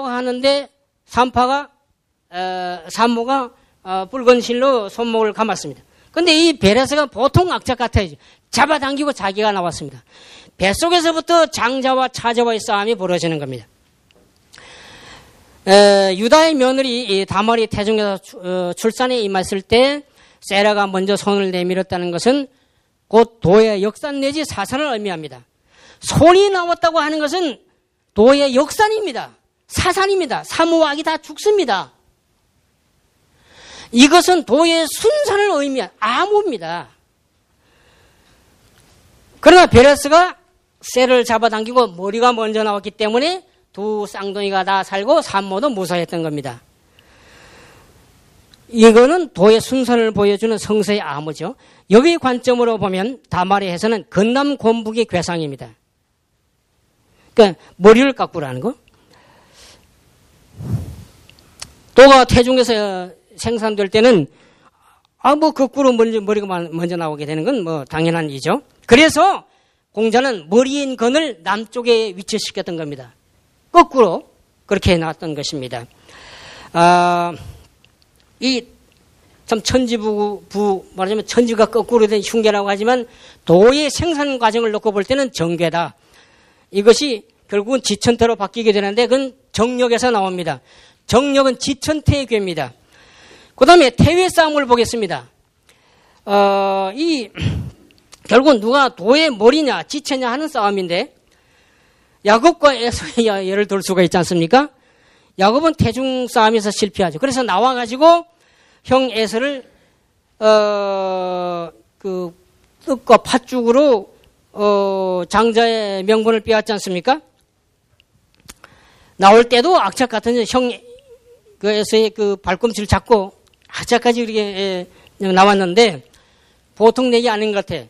하는데 산모가 붉은 실로 손목을 감았습니다. 근데 이 베레스가 보통 악착 같아야죠. 잡아당기고 자기가 나왔습니다. 뱃속에서부터 장자와 차자와의 싸움이 벌어지는 겁니다. 유다의 며느리 다말이 태중에서 출산에 임했을 때 세라가 먼저 손을 내밀었다는 것은 곧 도의 역산 내지 사산을 의미합니다. 손이 나왔다고 하는 것은 도의 역산입니다. 사산입니다. 사무와 악이 다 죽습니다. 이것은 도의 순산을 의미한 암호입니다. 그러나 베레스가 쇠를 잡아당기고 머리가 먼저 나왔기 때문에 두 쌍둥이가 다 살고 산모도 무사했던 겁니다. 이거는 도의 순산을 보여주는 성서의 암호죠. 여기 관점으로 보면 다말의 해서는 건남 곤북의 괴상입니다. 그러니까 머리를 깎으라는 거. 도가 태중에서 생산될 때는 거꾸로 머리가 먼저 나오게 되는 건 당연한 일이죠. 그래서 공자는 머리인 건을 남쪽에 위치시켰던 겁니다. 거꾸로 그렇게 해놨던 것입니다. 참 천지부 말하자면 천지가 거꾸로 된 흉계라고 하지만 도의 생산 과정을 놓고 볼 때는 정괴다. 이것이 결국은 지천태로 바뀌게 되는데 그건 정력에서 나옵니다. 정력은 지천태의 괴입니다. 그 다음에 태회 싸움을 보겠습니다. 결국은 누가 도의 머리냐 지체냐 하는 싸움인데 야곱과 에서의 예를 들 수가 있지 않습니까? 야곱은 태중 싸움에서 실패하죠. 그래서 나와가지고 형 에서를 뜻과 팥죽으로 장자의 명분을 빼앗지 않습니까? 나올 때도 악착 같은 형 에서의 발꿈치를 잡고 악착까지 이렇게 나왔는데 보통 내기 아닌 것 같아.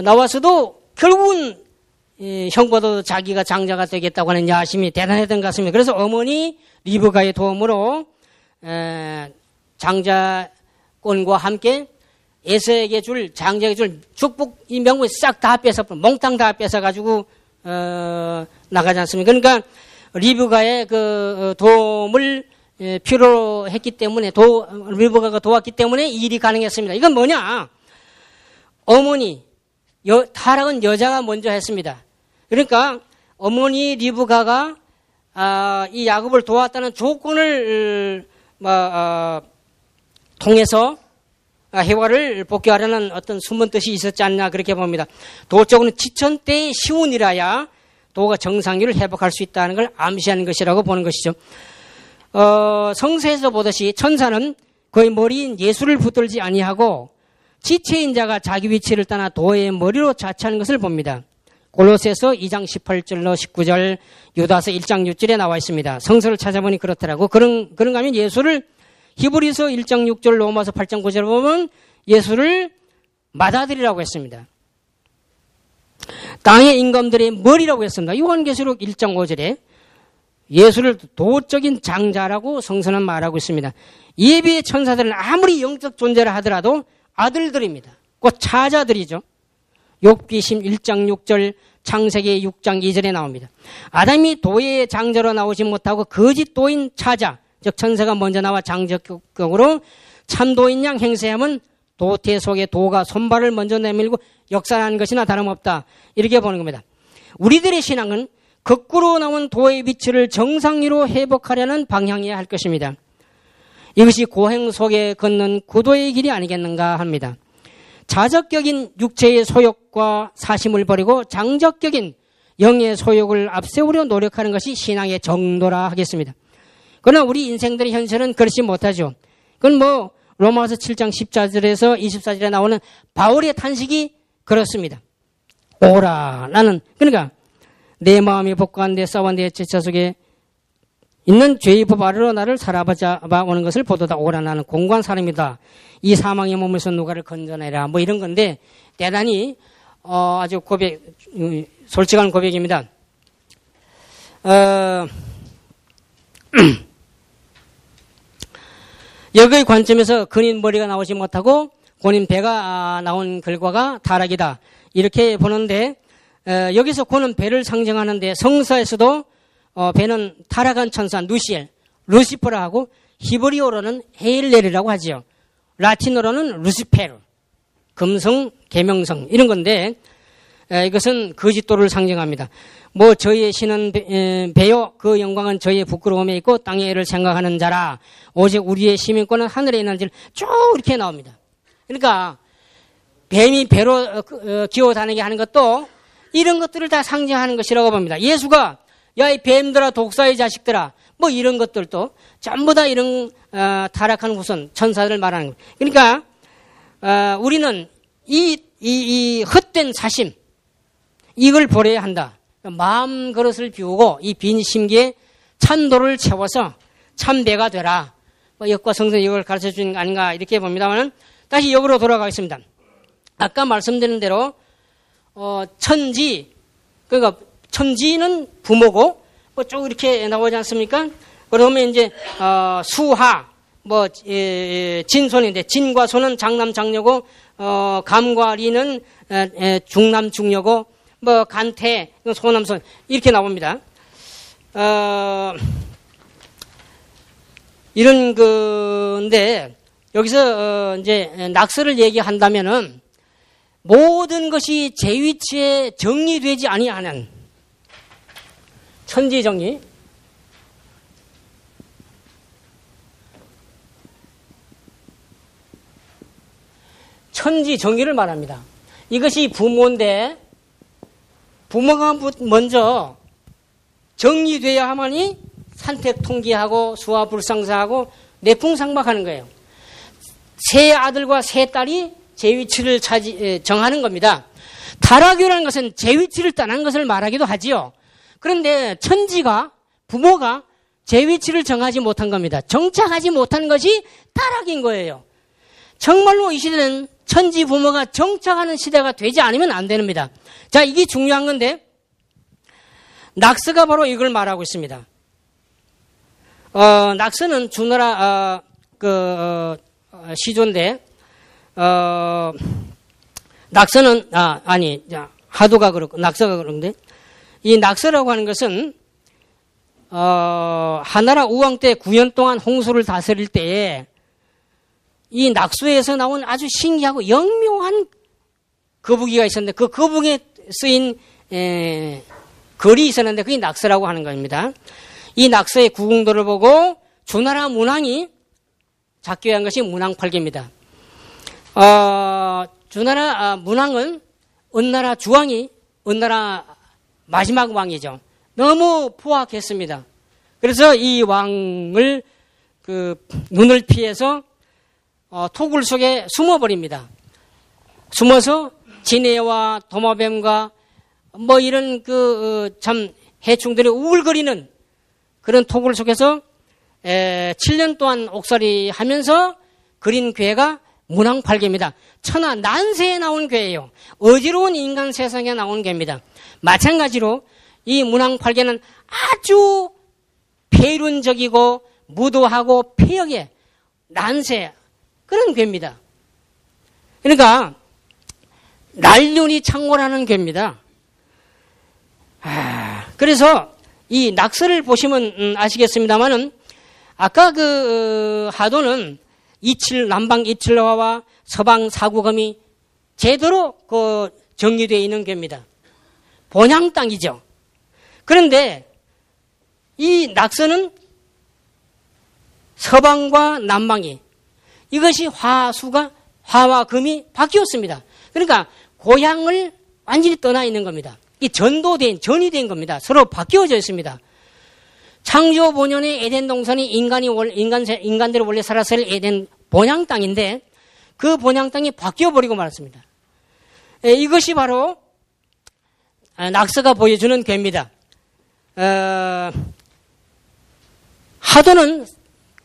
나와서도 결국은 형보다도 자기가 장자가 되겠다고 하는 야심이 대단했던 것 같습니다. 그래서 어머니 리브가의 도움으로 장자권과 함께 에서에게 장자에게 줄 축복 이 명분 싹 다 몽땅 다 뺏어가지고 나가지 않습니까? 그러니까 리브가의 도움을 필요로 했기 때문에 리브가가 도왔기 때문에 이 일이 가능했습니다. 이건 뭐냐? 어머니 타락은 여자가 먼저 했습니다. 그러니까 어머니 리브가가 이 야곱을 도왔다는 조건을 통해서 해화를 복귀하려는 어떤 숨은 뜻이 있었지 않나 그렇게 봅니다. 도적으로는 지천 때의 시운이라야 도가 정상기를 회복할 수 있다는 걸 암시하는 것이라고 보는 것이죠. 성서에서 보듯이 천사는 그의 머리인 예수를 붙들지 아니하고 지체인 자가 자기 위치를 떠나 도의 머리로 자처하는 것을 봅니다. 골로새서 2장 18절로 19절, 유다서 1장 6절에 나와 있습니다. 성서를 찾아보니 그렇더라고. 그런가 하면 예수를 히브리서 1장 6절, 로마서 8장 9절 보면 예수를 맏아들이라고 했습니다. 땅의 임금들의 머리라고 했습니다. 요한계시록 1장 5절에 예수를 도적인 장자라고 성서는 말하고 있습니다. 예비의 천사들은 아무리 영적 존재라 하더라도 아들들입니다. 곧 차자들이죠. 욥기심 1장 6절, 창세기 6장 2절에 나옵니다. 아담이 도의 장자로 나오지 못하고 거짓 도인 차자, 즉 천사가 먼저 나와 장적격으로 참도인 양 행세하면 도태 속에 도가 손발을 먼저 내밀고 역사하는 것이나 다름없다. 이렇게 보는 겁니다. 우리들의 신앙은 거꾸로 나온 도의 위치를 정상위로 회복하려는 방향이어야 할 것입니다. 이것이 고행 속에 걷는 구도의 길이 아니겠는가 합니다. 자적격인 육체의 소욕과 사심을 버리고 장적격인 영의 소욕을 앞세우려 노력하는 것이 신앙의 정도라 하겠습니다. 그러나 우리 인생들의 현실은 그렇지 못하죠. 그건 로마서 7장 14절에서 24절에 나오는 바울의 탄식이 그렇습니다. 오라 나는 그러니까 내 마음이 복구한 내 싸운 내 제차 속에 있는 죄의 법 아래로 나를 사로잡아 오는 것을 보도다. 오라 나는 공고한 사람이다. 이 사망의 몸에서 누가를 건져내라. 이런 건데 대단히 아주 솔직한 고백입니다. 여기의 관점에서 근인 머리가 나오지 못하고 본인 배가 나온 결과가 타락이다. 이렇게 보는데 여기서 고는 배를 상징하는데 성서에서도 배는 타락한 천사 누시엘, 루시퍼라 하고 히브리어로는 헤일렐이라고 하지요. 라틴어로는 루시페르, 금성, 계명성 이런 건데 이것은 거짓도를 상징합니다. 뭐 저희의 신은 배요 그 영광은 저희의 부끄러움에 있고 땅의 애를 생각하는 자라 오직 우리의 시민권은 하늘에 있는지를 쭉 이렇게 나옵니다. 그러니까 뱀이 배로 기어다니게 하는 것도 이런 것들을 다 상징하는 것이라고 봅니다. 예수가 야 이 뱀들아 독사의 자식들아 뭐 이런 것들도 전부 다 이런 타락한 후손 천사들을 말하는 거예요. 그러니까 우리는 이 헛된 사심 이걸 버려야 한다. 마음 그릇을 비우고 이 빈 심기에 찬도를 채워서 참배가 되라. 뭐 역과 성선 이걸 가르쳐 주는 거 아닌가 이렇게 봅니다만 다시 역으로 돌아가겠습니다. 아까 말씀드린 대로 천지 그러니까 천지는 부모고 뭐 쭉 이렇게 나오지 않습니까? 그러면 이제 수하 뭐 진손인데 진과 소는 장남 장녀고 감과 리는 중남 중녀고 뭐 간태 소남손 이렇게 나옵니다. 이런 건데 여기서 이제 낙서를 얘기한다면은 모든 것이 제 위치에 정리되지 아니하는 천지 정리. 천지 정리를 말합니다. 이것이 부모인데 부모가 먼저 정리돼야 하마니 산택 통기하고 수화 불상사하고 내풍상박하는 거예요. 세 아들과 세 딸이 제 위치를 정하는 겁니다. 타락이라는 것은 제 위치를 떠난 것을 말하기도 하지요. 그런데 천지가 부모가 제 위치를 정하지 못한 겁니다. 정착하지 못한 것이 타락인 거예요. 정말로 이 시대는 천지 부모가 정착하는 시대가 되지 않으면 안 됩니다. 자, 이게 중요한 건데 낙서가 바로 이걸 말하고 있습니다. 낙서는 주나라 시조인데 낙서는 하도가 그렇고 낙서가 그런데 이 낙서라고 하는 것은 하나라 우왕 때 9년 동안 홍수를 다스릴 때에 이 낙수에서 나온 아주 신기하고 영묘한 거북이가 있었는데 그 거북이에 쓰인 글이 있었는데 그게 낙서라고 하는 겁니다. 이 낙서의 구궁도를 보고 주나라 문왕이 작교한 것이 문왕팔계입니다. 주나라 문왕은 은나라 주왕이 은나라 마지막 왕이죠. 너무 포악했습니다. 그래서 이 왕을 눈을 피해서 토굴 속에 숨어버립니다. 숨어서 진해와 도마뱀과 뭐 이런 참 해충들이 우글거리는 그런 토굴 속에서 7년 동안 옥살이 하면서 그린 괴가 문왕팔계입니다. 천하 난세에 나온 괴예요. 어지러운 인간 세상에 나온 괴입니다. 마찬가지로 이 문왕팔계는 아주 폐륜적이고 무도하고 폐역의 난세 그런 괴입니다. 그러니까 난륜이 창궐하는 괴입니다. 그래서 이 낙서를 보시면 아시겠습니다만은 아까 하도는 남방 이칠화와 서방 사구검이 제대로 정리되어 있는 괴입니다. 본향 땅이죠. 그런데 이 낙서는 서방과 남방이 이것이 화와 금이 바뀌었습니다. 그러니까 고향을 완전히 떠나 있는 겁니다. 이 전이 된 겁니다. 서로 바뀌어져 있습니다. 창조 본연의 에덴 동산이 인간들이 원래 살았을 에덴 본향 땅인데 그 본향 땅이 바뀌어버리고 말았습니다. 이것이 바로 낙서가 보여주는 괴입니다. 하도는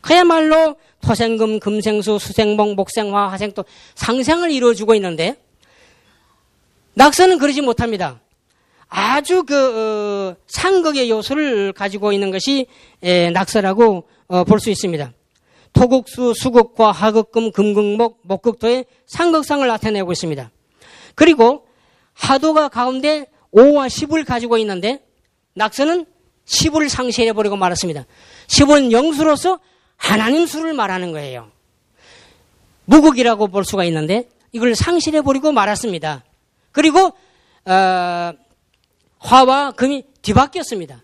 그야말로 토생금, 금생수, 수생목, 목생화, 화생토 상생을 이루어주고 있는데 낙서는 그러지 못합니다. 아주 상극의 요소를 가지고 있는 것이 낙서라고 볼 수 있습니다. 토극수, 수극과 하극금, 금극목, 목극토의 상극상을 나타내고 있습니다. 그리고 하도가 가운데 5와 10을 가지고 있는데 낙서는 10을 상실해버리고 말았습니다. 10은 영수로서 하나님 수를 말하는 거예요. 무국이라고 볼 수가 있는데 이걸 상실해버리고 말았습니다. 그리고 화와 금이 뒤바뀌었습니다.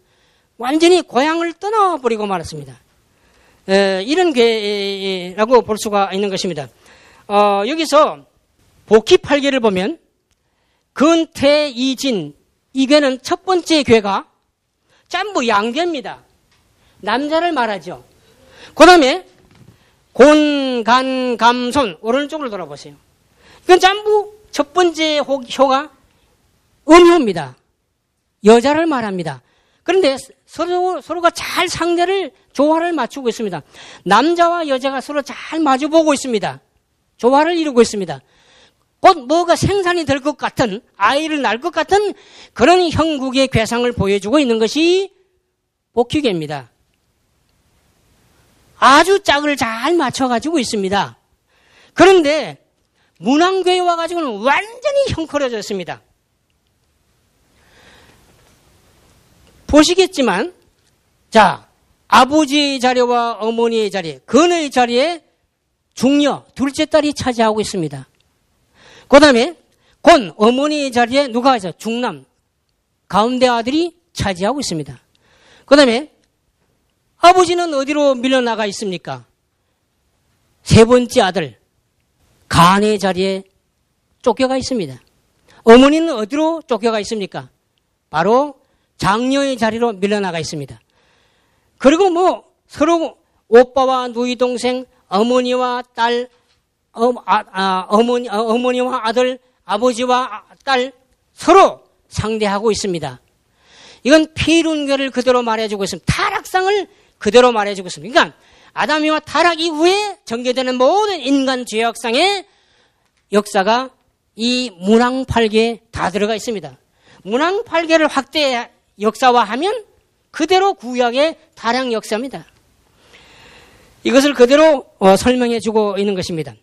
완전히 고향을 떠나버리고 말았습니다. 이런 괴라고 볼 수가 있는 것입니다. 여기서 복희 8괴를 보면 근태 이진 이 괴는 첫 번째 괴가 전부 양괴입니다. 남자를 말하죠. 그 다음에 곤, 간, 감, 손 오른쪽으로 돌아보세요. 이건 전부 첫 번째 효가 음효입니다. 여자를 말합니다. 그런데 서로가 잘 상대를 조화를 맞추고 있습니다. 남자와 여자가 서로 잘 마주보고 있습니다. 조화를 이루고 있습니다. 곧 뭐가 생산이 될 것 같은 아이를 낳을 것 같은 그런 형국의 괴상을 보여주고 있는 것이 복희괴입니다. 아주 짝을 잘 맞춰가지고 있습니다. 그런데 문왕괴에 와가지고는 완전히 형커려졌습니다. 보시겠지만 자 아버지의 자리와 어머니의 자리 그의 자리에 중녀 둘째 딸이 차지하고 있습니다. 그 다음에 곤 어머니의 자리에 누가 있어? 중남 가운데 아들이 차지하고 있습니다. 그 다음에 아버지는 어디로 밀려나가 있습니까? 세 번째 아들 간의 자리에 쫓겨가 있습니다. 어머니는 어디로 쫓겨가 있습니까? 바로 장녀의 자리로 밀려나가 있습니다. 그리고 뭐 서로 오빠와 누이 동생 어머니와 딸 어머니와 아들 아버지와 딸 서로 상대하고 있습니다. 이건 피륜괴를 그대로 말해주고 있습니다. 타락상을 그대로 말해주고 있습니다. 그러니까 아담이와 타락 이후에 전개되는 모든 인간 죄악상의 역사가 이 문왕팔계에 다 들어가 있습니다. 문왕팔계를 확대 역사화하면 그대로 구약의 타락 역사입니다. 이것을 그대로 설명해주고 있는 것입니다.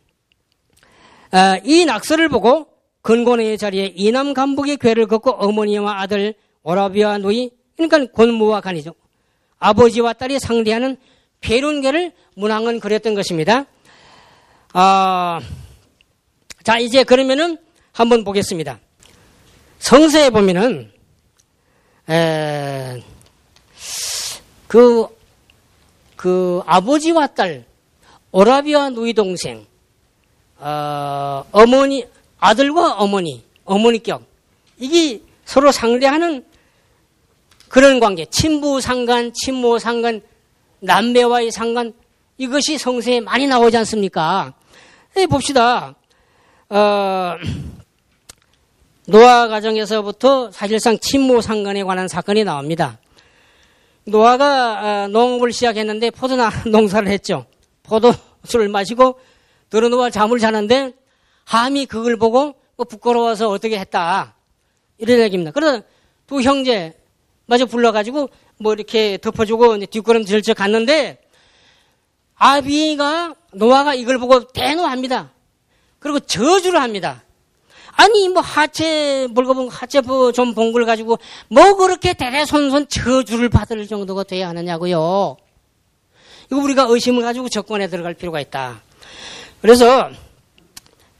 이 낙서를 보고 근곤의 자리에 이남 간북의 괴를 걷고 어머니와 아들 오라비와 누이 그러니까 곤무와 간이죠. 아버지와 딸이 상대하는 폐륜괴를 문왕은 그렸던 것입니다. 자 이제 그러면은 한번 보겠습니다. 성서에 보면은 그 아버지와 딸 오라비와 누이 동생 어머니 아들과 어머니격 이게 서로 상대하는 그런 관계 친부 상간 친모 상간 남매와의 상간 이것이 성서에 많이 나오지 않습니까? 봅시다. 노아 가정에서부터 사실상 친모 상간에 관한 사건이 나옵니다. 노아가 농업을 시작했는데 포도 농사를 했죠. 포도술을 마시고 들어누워 잠을 자는데 함이 그걸 보고 부끄러워서 어떻게 했다. 이런 얘기입니다. 그래서 두 형제 마저 불러가지고 뭐 이렇게 덮어주고 뒷걸음 질척 갔는데 아비가 노아가 이걸 보고 대노합니다. 그리고 저주를 합니다. 아니 뭐 하체 물거본 하체 좀 본 걸 가지고 뭐 그렇게 대대손손 저주를 받을 정도가 돼야 하느냐고요. 이거 우리가 의심을 가지고 접근에 들어갈 필요가 있다. 그래서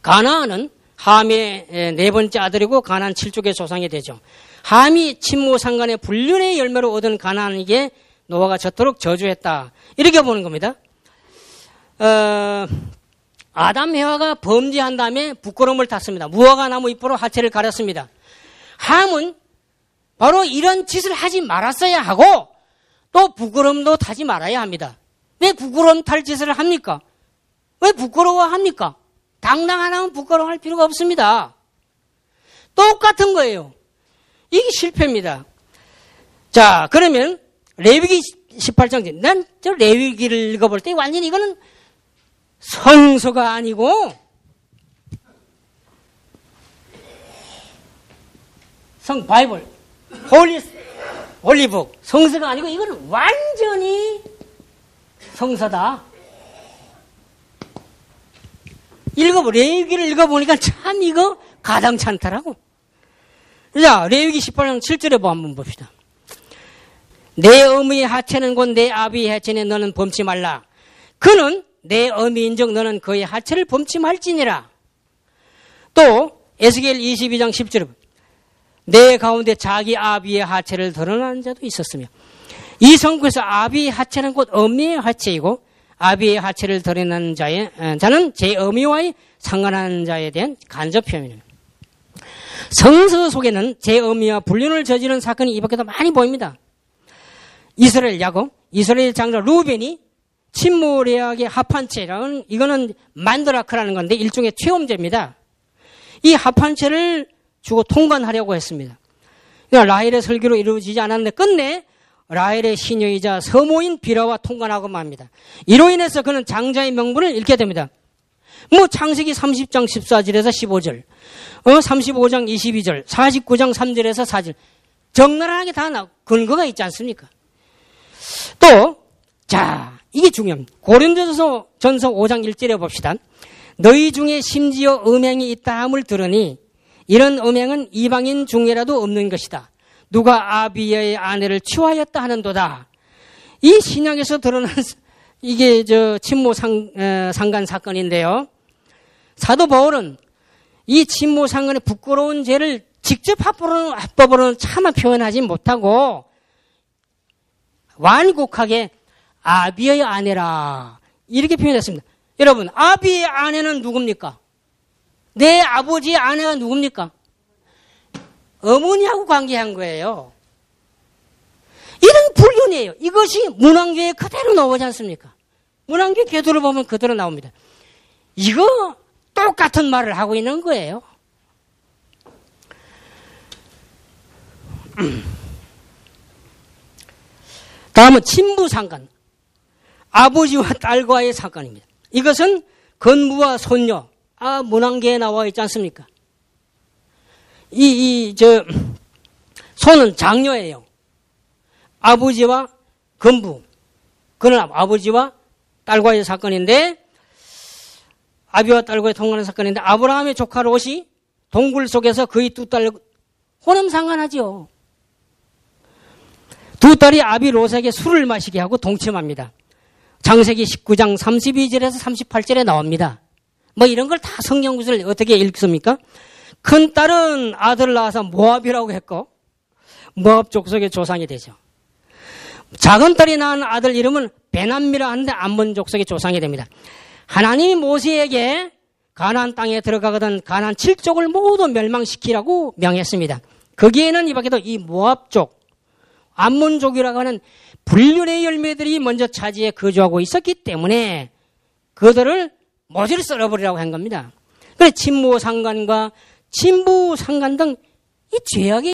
가나안은 함의 네 번째 아들이고 가나안 7족의 조상이 되죠. 함이 친모 상간의 불륜의 열매로 얻은 가나안에게 노아가 저토록 저주했다. 이렇게 보는 겁니다. 아담 해와가 범죄한 다음에 부끄러움을 탔습니다. 무화과 나무 잎으로 하체를 가렸습니다. 함은 바로 이런 짓을 하지 말았어야 하고 또 부끄러움도 타지 말아야 합니다. 왜 부끄러움 탈 짓을 합니까? 왜 부끄러워합니까? 당당 하나면 부끄러워할 필요가 없습니다. 똑같은 거예요. 이게 실패입니다. 자, 그러면 레위기 18장 난 저 레위기를 읽어볼 때 완전히 이거는 성서가 아니고 바이블 홀리북 성서가 아니고 이거는 완전히 성서다. 레위기를 읽어보니까 참 이거 가당찮더라고. 자, 레위기 18장 7절에 한번 봅시다. 내 어미의 하체는 곧 내 아비의 하체니 너는 범치 말라. 그는 내 어미인즉 너는 그의 하체를 범치 말지니라. 또 에스겔 22장 10절에 내 가운데 자기 아비의 하체를 드러난 자도 있었으며, 이 성구에서 아비의 하체는 곧 어미의 하체이고 아비의 하체를 드러낸 자는 제 어미와의 상관한 자에 대한 간접 표현입니다. 성서 속에는 제 어미와 불륜을 저지른 사건이 이 밖에도 많이 보입니다. 이스라엘 야곱, 이스라엘 장자 루벤이 친모레아의 합한채라는, 이거는 만드라크라는 건데 일종의 최엄죄입니다. 이 합한채를 주고 통관하려고 했습니다. 그러니까 라헬의 설교로 이루어지지 않았는데 끝내 라헬의 시녀이자 서모인 비라와 통관하고 맙니다. 이로 인해서 그는 장자의 명분을 잃게 됩니다. 창세기 30장 14절에서 15절, 35장 22절, 49장 3절에서 4절 적나라하게 다 근거가 있지 않습니까? 또 이게 중요합니다. 고린도전서 5장 1절에 봅시다. 너희 중에 심지어 음행이 있다함을 들으니 이런 음행은 이방인 중에라도 없는 것이다. 누가 아비의 아내를 취하였다 하는도다. 이 신약에서 드러난 이게 친모 상간 사건인데요. 사도 바울은 이 친모 상간의 부끄러운 죄를 직접 합법으로는 차마 표현하지 못하고 완곡하게 아비의 아내라 이렇게 표현했습니다. 여러분, 아비의 아내는 누굽니까? 내 아버지의 아내가 누굽니까? 어머니하고 관계한 거예요. 이런 불륜이에요. 이것이 문왕교에 그대로 나오지 않습니까? 문왕교 계도를 보면 그대로 나옵니다. 이거 똑같은 말을 하고 있는 거예요. 다음은 친부상간, 아버지와 딸과의 사건입니다. 이것은 건부와 손녀, 문왕계에 나와 있지 않습니까? 손은 장녀예요. 아버지와 건부, 그는 아버지와 딸과의 사건인데, 아비와 딸과의 통관의 사건인데, 아브라함의 조카 롯이 동굴 속에서 그의 두 딸 호남상간하지요. 두 딸이 아비 롯에게 술을 마시게 하고 동침합니다. 창세기 19장 32절에서 38절에 나옵니다. 이런 걸 다 성경 구절을 어떻게 읽습니까? 큰 딸은 아들을 낳아서 모압이라고 했고 모압 족속의 조상이 되죠. 작은 딸이 낳은 아들 이름은 베남미라 하는데 암몬 족속의 조상이 됩니다. 하나님이 모세에게 가나안 땅에 들어가거든 가나안 7족을 모두 멸망시키라고 명했습니다. 거기에는 이 밖에도 이 모압족, 암몬족이라고 하는 불륜의 열매들이 먼저 차지해 거주하고 있었기 때문에 그들을 모조리 썰어버리라고 한 겁니다. 그래서 친모 상간과 친부 상간 등 이 죄악의